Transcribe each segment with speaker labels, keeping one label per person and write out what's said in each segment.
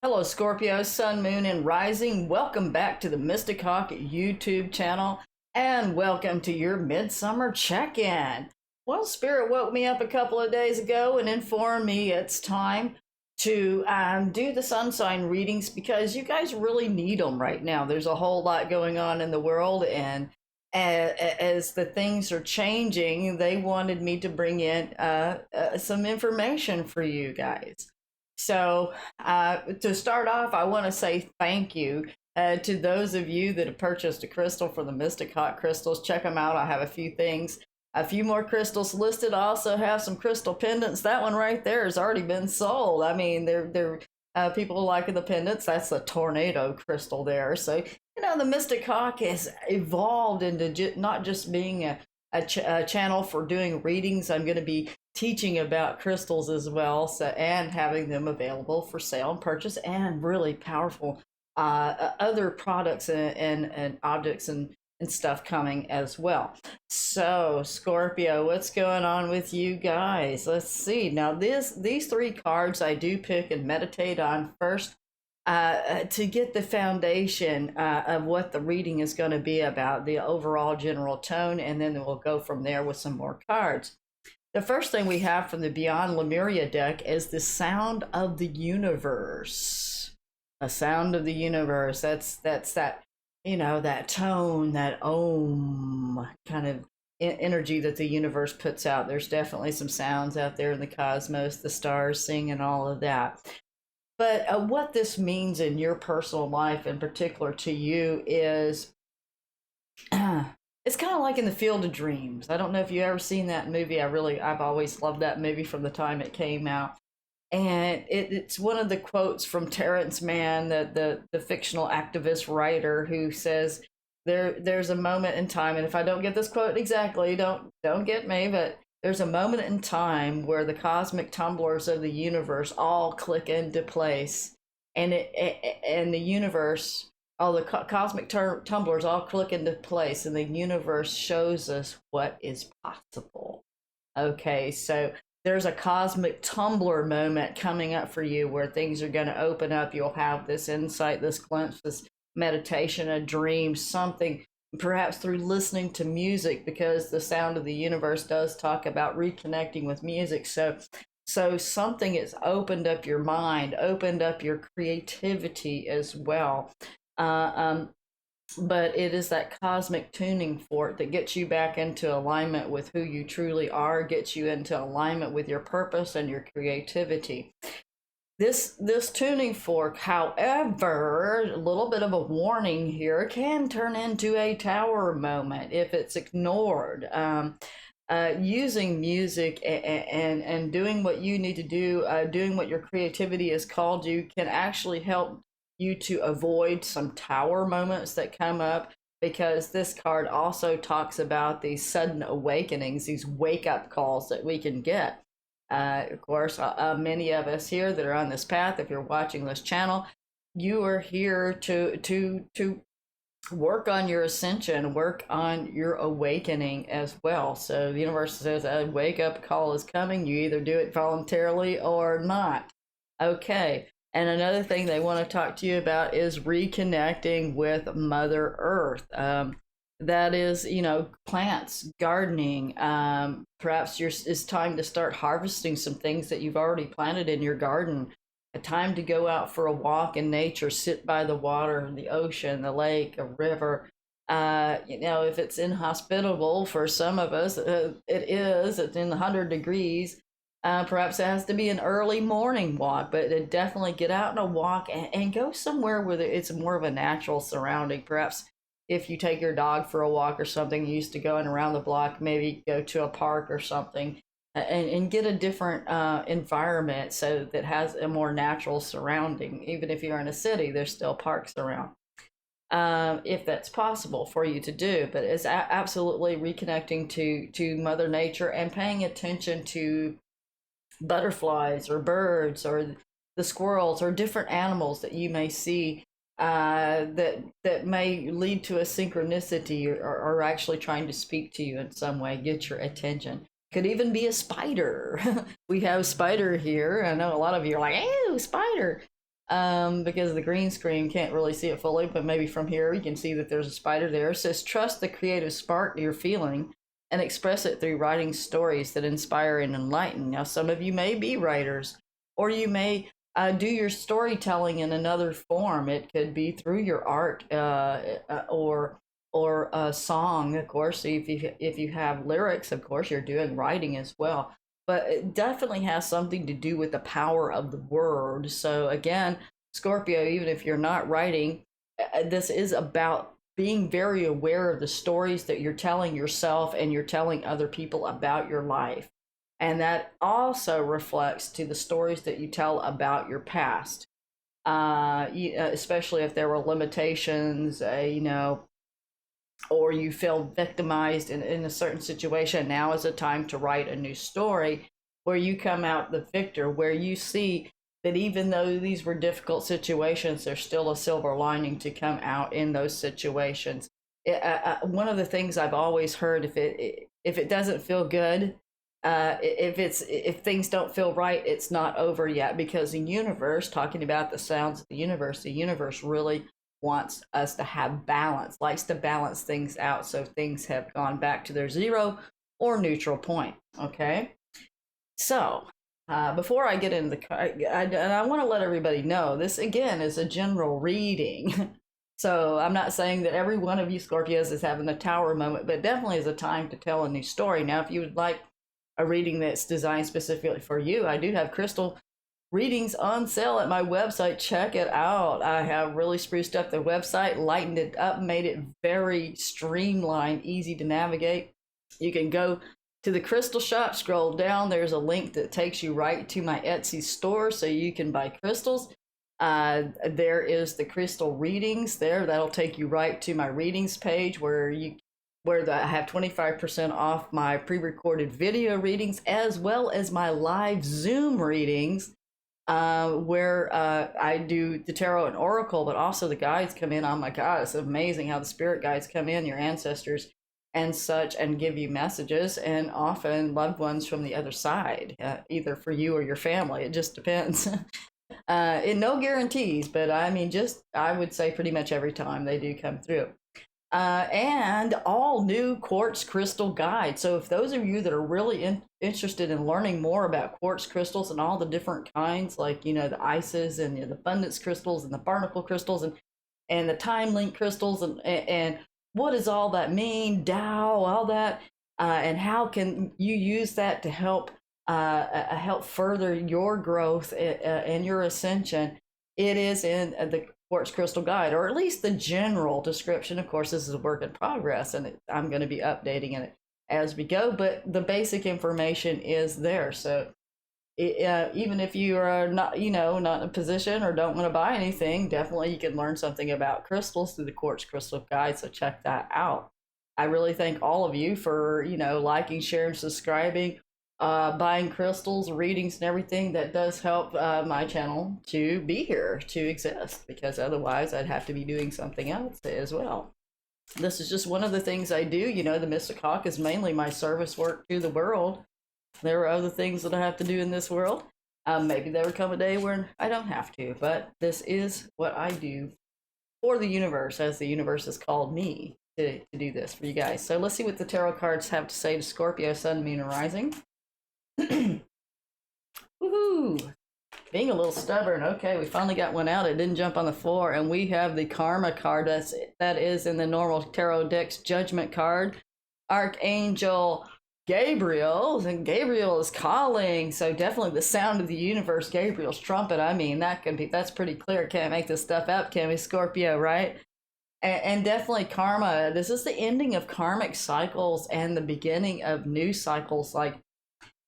Speaker 1: Hello, Scorpio, Sun, Moon, and Rising. Welcome back to the Mystic Hawk YouTube channel, and welcome to your Midsummer check-in. Well, Spirit woke me up a couple of days ago and informed me it's time to do the sun sign readings because you guys really need them right now. There's a whole lot going on in the world, and as the things are changing, they wanted me to bring in some information for you guys. So, to start off, I want to say thank you to those of you that have purchased a crystal for the Mystic Hot crystals. Check them out. I have a few more crystals listed. I also have some crystal pendants. That one right there has already been sold. I mean, they're people liking the pendants. That's a tornado crystal there. So, the Mystic Hawk has evolved into not just being a channel for doing readings. I'm going to be teaching about crystals as well, so and having them available for sale and purchase, and really powerful other products and objects and stuff coming as well. So Scorpio, what's going on with you guys? Let's see. Now these three cards I do pick and meditate on first to get the foundation of what the reading is going to be about, the overall general tone, and then we'll go from there with some more cards. The first thing we have from the Beyond Lemuria deck is the Sound of the Universe. A sound of the universe. That's that, that tone, that om kind of energy that the universe puts out. There's definitely some sounds out there in the cosmos, the stars sing and all of that. But what this means in your personal life, in particular to you, is it's kind of like in the Field of Dreams. I don't know if you ever seen that movie. I've always loved that movie from the time it came out. And it's one of the quotes from Terrence Mann, the fictional activist writer, who says, there's a moment in time, and if I don't get this quote exactly, don't get me, but there's a moment in time where the cosmic tumblers of the universe all click into place, and the universe, all the cosmic tumblers all click into place, and the universe shows us what is possible. Okay, so there's a cosmic tumbler moment coming up for you where things are going to open up. You'll have this insight, this glimpse, this meditation, a dream, something, perhaps through listening to music, because the Sound of the Universe does talk about reconnecting with music. So something has opened up your mind, opened up your creativity as well. But it is that cosmic tuning fork that gets you back into alignment with who you truly are, gets you into alignment with your purpose and your creativity. This tuning fork, however, a little bit of a warning here, can turn into a tower moment if it's ignored. Using music and doing what you need to do, doing what your creativity has called you, can actually help you to avoid some tower moments that come up, because this card also talks about these sudden awakenings, these wake-up calls that we can get. Of course, many of us here that are on this path, if you're watching this channel, you are here to work on your ascension, work on your awakening as well. So the universe says a wake-up call is coming. You either do it voluntarily or not. Okay. And another thing they want to talk to you about is reconnecting with Mother Earth. That is, plants, gardening. Perhaps it's time to start harvesting some things that you've already planted in your garden. A time to go out for a walk in nature, sit by the water, the ocean, the lake, a river. If it's inhospitable for some of us, it's in the 100 degrees. Perhaps it has to be an early morning walk, but definitely get out on a walk and go somewhere where it's more of a natural surrounding. Perhaps if you take your dog for a walk or something, you used to going around the block, maybe go to a park or something, and get a different environment so that has a more natural surrounding. Even if you're in a city, there's still parks around. If that's possible for you to do, but it's absolutely reconnecting to Mother Nature and paying attention to butterflies or birds or the squirrels or different animals that you may see that may lead to a synchronicity, or actually trying to speak to you in some way, get your attention. Could even be a spider. We have spider here. I know a lot of you are like, "Ew, spider." because the green screen can't really see it fully, but maybe from here you can see that there's a spider there. It says, trust the creative spark you're feeling and express it through writing stories that inspire and enlighten. Now, some of you may be writers, or you may do your storytelling in another form. It could be through your art, or a song, of course. If you have lyrics, of course, you're doing writing as well. But it definitely has something to do with the power of the word. So again, Scorpio, even if you're not writing, this is about being very aware of the stories that you're telling yourself and you're telling other people about your life. And that also reflects to the stories that you tell about your past. Especially if there were limitations, or you feel victimized in a certain situation. Now is a time to write a new story where you come out the victor, where you see that even though these were difficult situations, there's still a silver lining to come out in those situations. One of the things I've always heard, if it doesn't feel good, if things don't feel right, it's not over yet, because the universe, talking about the sounds of the universe really wants us to have balance, likes to balance things out, so things have gone back to their zero or neutral point. Okay, so before I get into I want to let everybody know this again is a general reading. So I'm not saying that every one of you Scorpios is having a tower moment, but definitely is a time to tell a new story. Now, if you would like a reading that's designed specifically for you, I do have crystal readings on sale at my website. Check it out. I have really spruced up the website, lightened it up, made it very streamlined, easy to navigate. You can go to the crystal shop, scroll down, there's a link that takes you right to my Etsy store so you can buy crystals. There is the crystal readings there, that'll take you right to my readings page where I have 25% off my pre-recorded video readings, as well as my live Zoom readings, where I do the tarot and oracle, but also the guides come in. Oh my God, it's amazing how the spirit guides come in, your ancestors and such, and give you messages, and often loved ones from the other side, either for you or your family. It just depends. No guarantees, but I mean, I would say pretty much every time they do come through. And all new quartz crystal guide. So if those of you that are really interested in learning more about quartz crystals and all the different kinds, like, the ices and the abundance crystals and the barnacle crystals and the time link crystals, and what does all that mean, Tao, all that, and how can you use that to help further your growth and your ascension, it is in the Quartz Crystal Guide, or at least the general description. Of course, this is a work in progress, and I'm going to be updating it as we go, but the basic information is there. So even if you are not in a position or don't want to buy anything, definitely you can learn something about crystals through the Quartz Crystal Guide, so check that out. I really thank all of you for, liking, sharing, subscribing, buying crystals, readings, and everything. That does help my channel to be here, to exist, because otherwise I'd have to be doing something else as well. This is just one of the things I do. The Mystic Hawk is mainly my service work to the world. There are other things that I have to do in this world. Maybe there will come a day when I don't have to, but this is what I do for the universe, as the universe has called me to do this for you guys. So let's see what the tarot cards have to say to Scorpio, Sun, Moon, and Rising. Woohoo! Being a little stubborn. Okay, we finally got one out. It didn't jump on the floor, and we have the Karma card. That is in the normal tarot deck's Judgment card. Archangel Gabriel, and Gabriel is calling. So definitely the sound of the universe, Gabriel's trumpet. I mean, that's pretty clear. Can't make this stuff up, can we, Scorpio? Right? And definitely karma. This is the ending of karmic cycles and the beginning of new cycles, like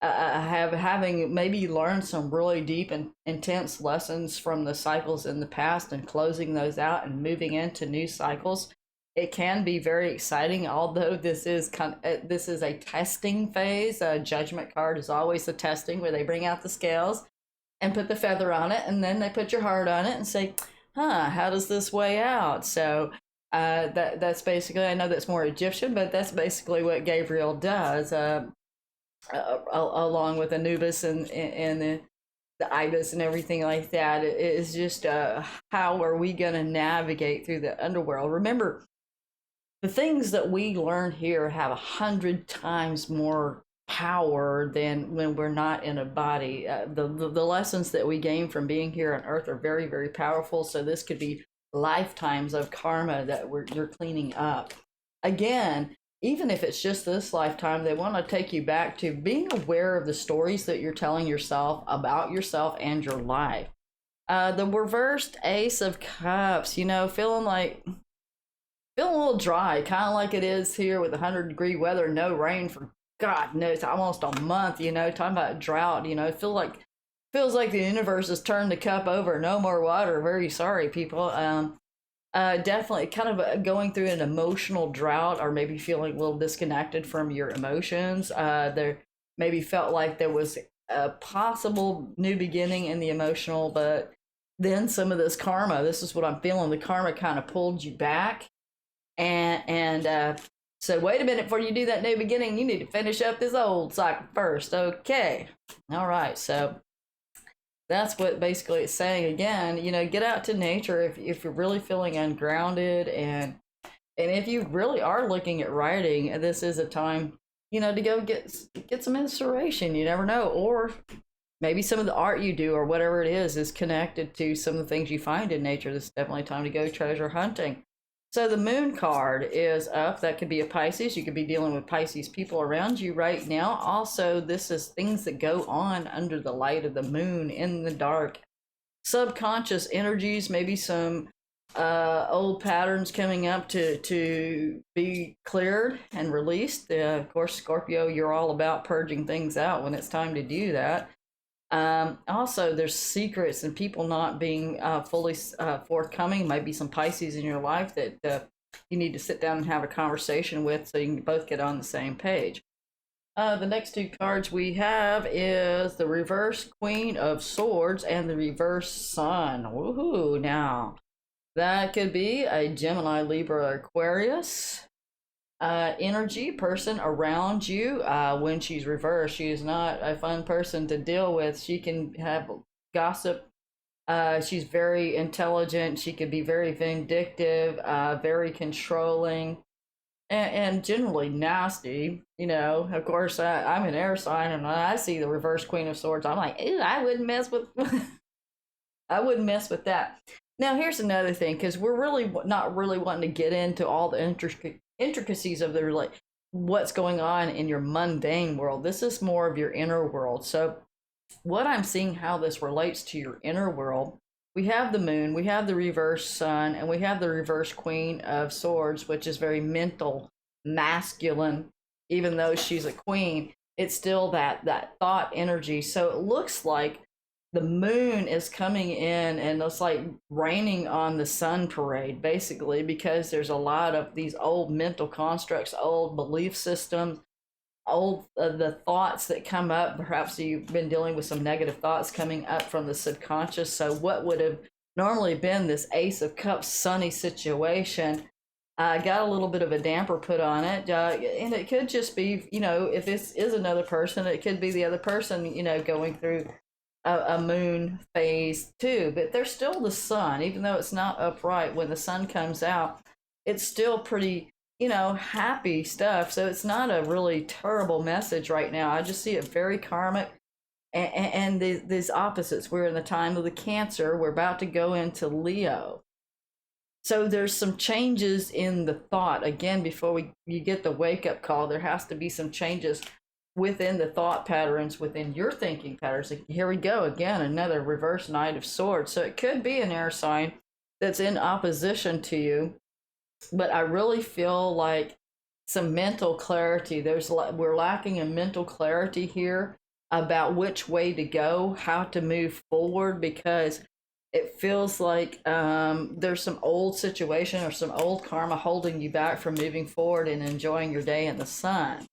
Speaker 1: having maybe learned some really deep and intense lessons from the cycles in the past and closing those out and moving into new cycles. It can be very exciting, although this is a testing phase. Judgment card is always a testing, where they bring out the scales and put the feather on it, and then they put your heart on it and say, how does this weigh out? So that's basically, I know that's more Egyptian, but that's basically what Gabriel does. Along with Anubis and the ibis and everything like that. It is just how are we going to navigate through the underworld? Remember, the things that we learn here have 100 times more power than when we're not in a body. The lessons that we gain from being here on Earth are very, very powerful. So this could be lifetimes of karma that you're cleaning up. Again, even if it's just this lifetime, they want to take you back to being aware of the stories that you're telling yourself about yourself and your life. The reversed Ace of Cups, feeling a little dry, kind of like it is here with 100-degree weather, no rain for God knows almost a month. Talking about drought. Feels like the universe has turned the cup over. No more water. Very sorry, people. Definitely kind of going through an emotional drought, or maybe feeling a little disconnected from your emotions. There maybe felt like there was a possible new beginning in the emotional, but then some of this karma. This is what I'm feeling. The karma kind of pulled you back, and so wait a minute, before you do that new beginning, you need to finish up this old cycle first. Okay, all right. So that's what basically it's saying. Again, get out to nature if you're really feeling ungrounded, and if you really are looking at writing, this is a time to go get some inspiration. You never know, or maybe some of the art you do or whatever it is connected to some of the things you find in nature. This is definitely time to go treasure hunting. So the moon card is up. That could be a Pisces. You could be dealing with Pisces people around you right now. Also, this is things that go on under the light of the moon in the dark. Subconscious energies, maybe some old patterns coming up to be cleared and released. Of course, Scorpio, you're all about purging things out when it's time to do that. Also, there's secrets and people not being fully forthcoming. Might be some Pisces in your life that you need to sit down and have a conversation with, so you can both get on the same page. The next two cards we have is the reverse Queen of Swords and the reverse Sun. Woohoo! Now, that could be a Gemini, Libra, Aquarius energy person around you. When she's reversed, she is not a fun person to deal with. She can have gossip. She's very intelligent. She can be very vindictive, very controlling, and generally nasty. Of course, I'm an air sign, and when I see the reverse Queen of Swords, I'm like, ew, I wouldn't mess with I wouldn't mess with that. Now, here's another thing, because we're really not really wanting to get into all the intricacies of what's going on in your mundane world. This is more of your inner world. So what I'm seeing, how this relates to your inner world, we have the moon, we have the reverse sun, and we have the reverse Queen of Swords, which is very mental, masculine. Even though she's a queen, it's still that thought energy. So it looks like the moon is coming in, and it's like raining on the sun parade, basically, because there's a lot of these old mental constructs, old belief systems, old the thoughts that come up. Perhaps you've been dealing with some negative thoughts coming up from the subconscious. So what would have normally been this Ace of Cups sunny situation got a little bit of a damper put on it, and it could just be, if this is another person, it could be the other person, going through a moon phase too. But there's still the sun, even though it's not upright. When the sun comes out, it's still pretty, happy stuff. So it's not a really terrible message right now. I just see it very karmic, and these opposites. We're in the time of the Cancer. We're about to go into Leo. So there's some changes in the thought. Again, before you get the wake-up call, there has to be some changes within the thought patterns, within your thinking patterns. Here we go again, another reverse Knight of Swords. So it could be an air sign that's in opposition to you, but I really feel like some mental clarity. We're lacking in mental clarity here about which way to go, how to move forward, because it feels like there's some old situation or some old karma holding you back from moving forward and enjoying your day in the sun.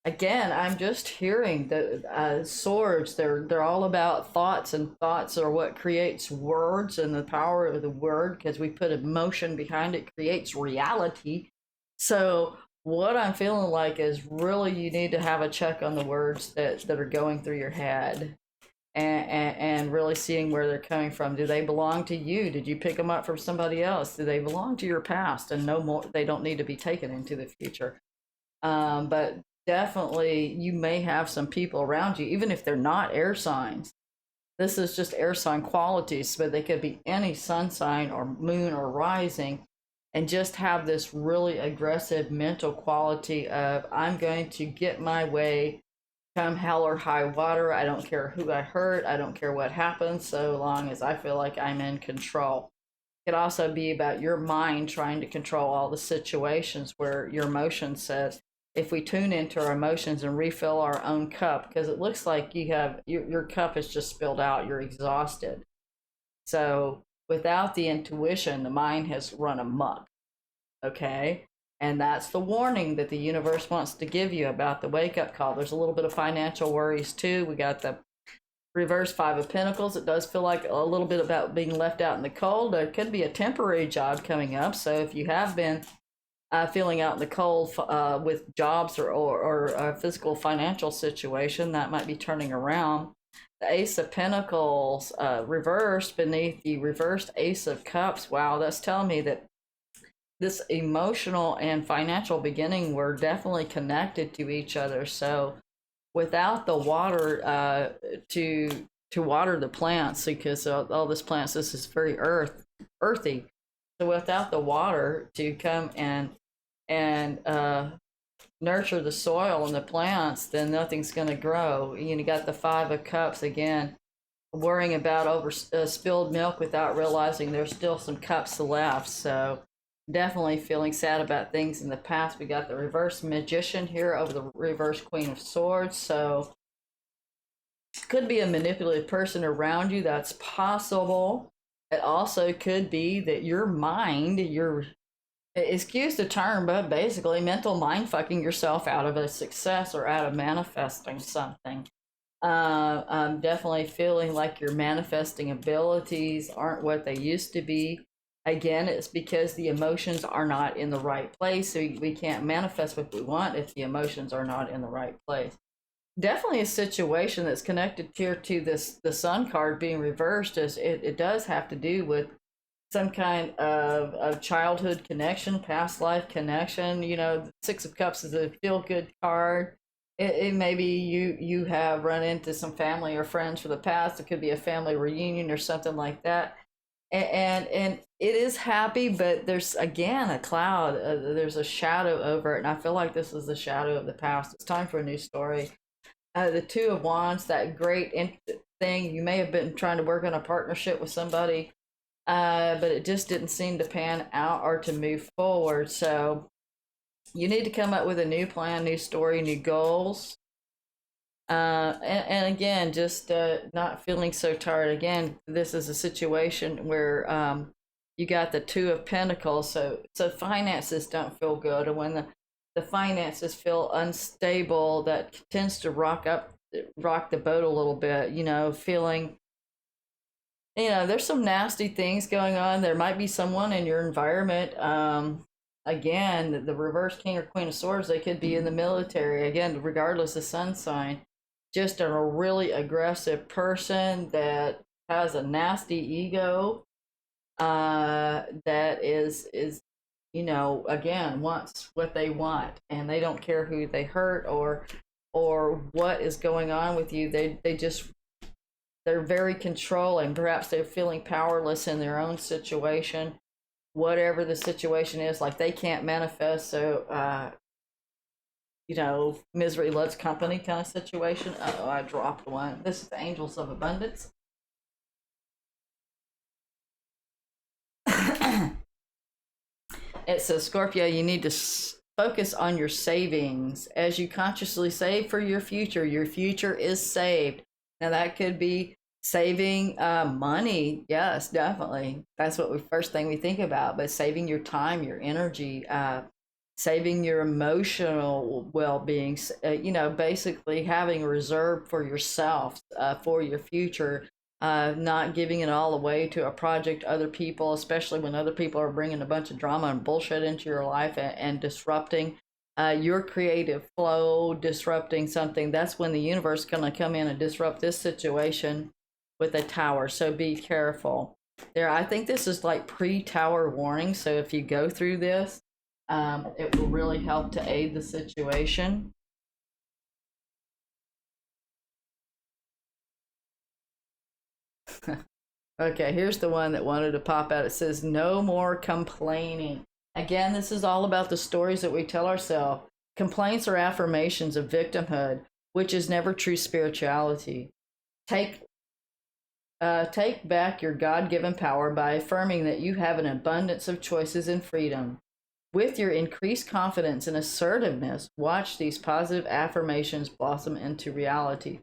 Speaker 1: Again, I'm just hearing the swords. They're all about thoughts, and thoughts are what creates words, and the power of the word, because we put emotion behind it, creates reality. So what I'm feeling like is really you need to have a check on the words that are going through your head. and really seeing where they're coming from. Do they belong to you? Did you pick them up from somebody else? Do they belong to your past and no more? They don't need to be taken into the future. But definitely, you may have some people around you, even if they're not air signs. This is just air sign qualities, but they could be any sun sign or moon or rising, and just have this really aggressive mental quality of, I'm going to get my way come hell or high water. I don't care who I hurt. I don't care what happens, so long as I feel like I'm in control. It could also be about your mind trying to control all the situations where your emotion says, if we tune into our emotions and refill our own cup, because it looks like you have your cup is just spilled out, you're exhausted. So without the intuition, the mind has run amok. Okay. And that's the warning that the universe wants to give you about the wake up call. There's a little bit of financial worries too. We got the reverse Five of Pentacles. It does feel like a little bit about being left out in the cold. There could be a temporary job coming up. So if you have been feeling out in the cold with jobs or a physical financial situation, that might be turning around. The Ace of Pentacles reversed beneath the reversed Ace of Cups. Wow, that's telling me that this emotional and financial beginning were definitely connected to each other. So without the water to water the plants, because all this plants, this is very earthy. So without the water to come and nurture the soil and the plants, then nothing's going to grow. You got the Five of Cups again, worrying about over spilled milk without realizing there's still some cups left. So definitely feeling sad about things in the past. We got the reverse Magician here over the reverse Queen of Swords. So could be a manipulative person around you. That's possible. It also could be that your mind, excuse the term, but basically mental mind fucking yourself out of a success or out of manifesting something. I'm definitely feeling like your manifesting abilities aren't what they used to be. Again, it's because the emotions are not in the right place. So we can't manifest what we want if the emotions are not in the right place. Definitely a situation that's connected here to the Sun card being reversed, is it does have to do with some kind of childhood connection, past life connection. Six of Cups is a feel-good card. It maybe you have run into some family or friends from the past. It could be a family reunion or something like that. And it is happy, but there's again a cloud. There's a shadow over it, and I feel like this is the shadow of the past. It's time for a new story. The Two of Wands, that great thing. You may have been trying to work on a partnership with somebody, but it just didn't seem to pan out or to move forward. So you need to come up with a new plan, new story, new goals. And again, just not feeling so tired. Again, this is a situation where you got the Two of Pentacles, so finances don't feel good, and when the finances feel unstable, that tends to rock the boat a little bit. Feeling, there's some nasty things going on. There might be someone in your environment. Again, the reverse King or Queen of Swords, they could be in the military. Again, regardless of sun sign, just a really aggressive person that has a nasty ego, that is again, wants what they want, and they don't care who they hurt or what is going on with you. They're very controlling. Perhaps they're feeling powerless in their own situation, whatever the situation is. Like, they can't manifest, so misery loves company kind of situation. Oh, I dropped one. This is the Angels of Abundance. It says, Scorpio, you need to focus on your savings. As you consciously save for your future is saved. Now, that could be saving money. Yes, definitely. That's what first thing we think about. But saving your time, your energy, saving your emotional well-being, basically having a reserve for yourself, for your future, not giving it all away to a project, other people, especially when other people are bringing a bunch of drama and bullshit into your life and disrupting your creative flow, disrupting something. That's when the universe is going to come in and disrupt this situation with a tower. So be careful. There, I think this is like pre-tower warning. So if you go through this, it will really help to aid the situation. Okay, here's the one that wanted to pop out. It says, no more complaining. Again, this is all about the stories that we tell ourselves. Complaints are affirmations of victimhood, which is never true spirituality. Take take back your God-given power by affirming that you have an abundance of choices and freedom. With your increased confidence and assertiveness, watch these positive affirmations blossom into reality.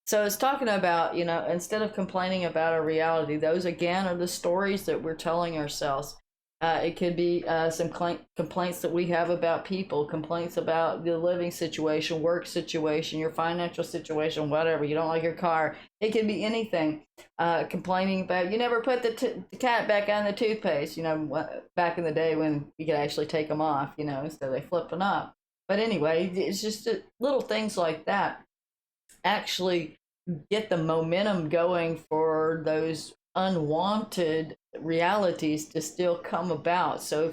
Speaker 1: So it's talking about, instead of complaining about our reality, those again are the stories that we're telling ourselves. It could be some complaints that we have about people, complaints about the living situation, work situation, your financial situation, whatever. You don't like your car. It could be anything. Complaining about you never put the cat back on the toothpaste. Back in the day when you could actually take them off, instead of they flipping up. But anyway, it's just little things like that actually get the momentum going for those unwanted realities to still come about. So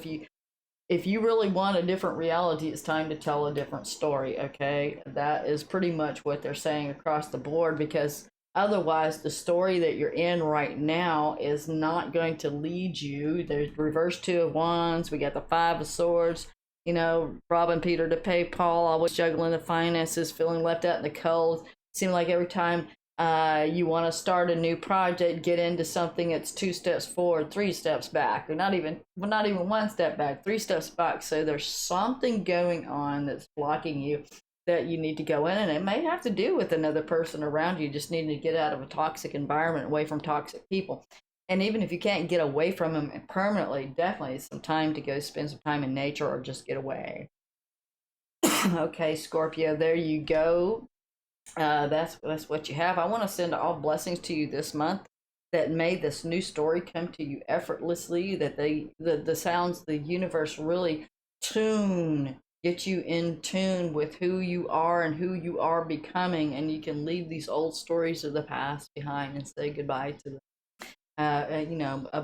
Speaker 1: if you really want a different reality, it's time to tell a different story. Okay, that is pretty much what they're saying across the board, because otherwise the story that you're in right now is not going to lead you. There's reverse two of wands, we got the five of swords, robbing Peter to pay Paul, always juggling the finances, feeling left out in the cold. Seem like every time you want to start a new project, get into something, it's 2 steps forward, 3 steps back, or not even 1 step back, 3 steps back. So there's something going on that's blocking you that you need to go in, and it may have to do with another person around you. Just needing to get out of a toxic environment, away from toxic people. And even if you can't get away from them permanently, definitely some time to go spend some time in nature or just get away. Okay, Scorpio, there you go. That's what you have. I want to send all blessings to you this month, that made this new story come to you effortlessly, that the sounds, the universe really get you in tune with who you are and who you are becoming, and you can leave these old stories of the past behind and say goodbye to them.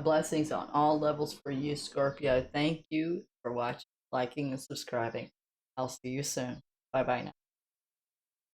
Speaker 1: Blessings on all levels for you, Scorpio. Thank you for watching, liking, and subscribing. I'll see you soon. Bye bye now.